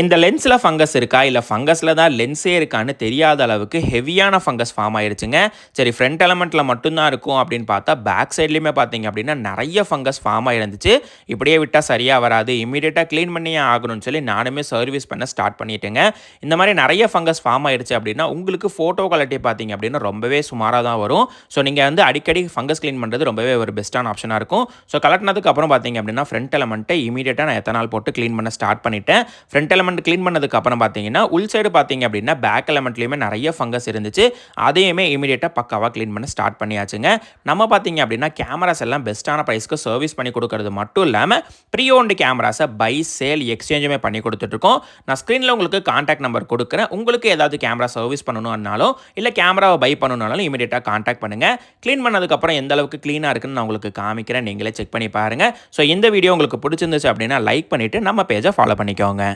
இந்த லென்ஸில் ஃபங்கஸ் இருக்கா இல்லை ஃபங்கஸில் தான் லென்ஸே இருக்கான்னு தெரியாத அளவுக்கு ஹெவியான ஃபங்கஸ் ஃபார்ம் ஆயிருச்சுங்க. சரி, ஃப்ரண்ட் எலமெண்ட்டில் மட்டும்தான் இருக்கும் அப்படின்னு பார்த்தா பேக் சைட்லேயுமே பார்த்தீங்க அப்படின்னா நிறைய ஃபங்கஸ் ஃபார்ம் ஆயிருந்துச்சு. இப்படியே விட்டால் சரியாக வராது, இமீடியட்டாக க்ளீன் பண்ணியே ஆகணும்னு சொல்லி நானுமே சர்வீஸ் பண்ண ஸ்டார்ட் பண்ணிட்டேங்க. இந்த மாதிரி நிறைய ஃபங்கஸ் ஃபார்ம் ஆயிருச்சு அப்படின்னா உங்களுக்கு ஃபோட்டோ குவாலிட்டி பார்த்தீங்க அப்படின்னா ரொம்பவே சுமாராக தான் வரும். ஸோ நீங்கள் வந்து அடிக்கடி ஃபங்கஸ் க்ளீன் பண்ணுறது ரொம்பவே ஒரு பெஸ்ட்டான ஆப்ஷனாக இருக்கும். ஸோ கலட்டினதுக்கு அப்புறம் பார்த்தீங்க அப்படின்னா ஃப்ரண்ட் எலமெண்ட்டை இமீடியட்டாக நான் எத்தனால் போட்டு க்ளீன் பண்ண ஸ்டார்ட் பண்ணிட்டேன். ஃப்ரண்ட் எலமெண்ட் க்ளீன் பண்ணதுக்கு அப்புறம் பார்த்தீங்கன்னா உள் சைடு பார்த்தீங்க அப்படின்னா பேக் எலமெண்ட்லையுமே நிறைய ஃபங்கஸ் இருந்துச்சு. அதையுமே இமீடியட்டாக பக்காவாக க்ளீன் பண்ண ஸ்டார்ட் பண்ணியாச்சுங்க. நம்ம பார்த்தீங்க அப்படின்னா கேமராஸ் எல்லாம் பெஸ்ட்டான ப்ரைஸ்க்கு சர்வீஸ் பண்ணி கொடுக்கறது மட்டும் இல்லாமல் ப்ரீ ஓன்டு கேமராஸை பை சேல் எக்ஸ்சேஞ்சுமே பண்ணி கொடுத்துட்ருக்கோம். நான் ஸ்க்ரீனில் உங்களுக்கு கான்டாக்ட் நம்பர் கொடுக்குறேன். உங்களுக்கு ஏதாவது கேமரா சர்வீஸ் பண்ணணும்னாலும் இல்லை கேமராவை பை பண்ணணும்னாலும் இமீடியட்டாக கான்டாக்ட் பண்ணுங்கள். க்ளீன் பண்ணதுக்கப்புறம் எந்த அளவுக்கு க்ளீனாக இருக்குன்னு நான் உங்களுக்கு காமிக்கிறேன், நீங்களே செக் பண்ணி பாருங்கள். ஸோ இந்த வீடியோ உங்களுக்கு பிடிச்சிருந்துச்சு அப்படின்னா லைக் பண்ணிவிட்டு நம்ம பேஜை ஃபாலோ பண்ணிக்கோங்க.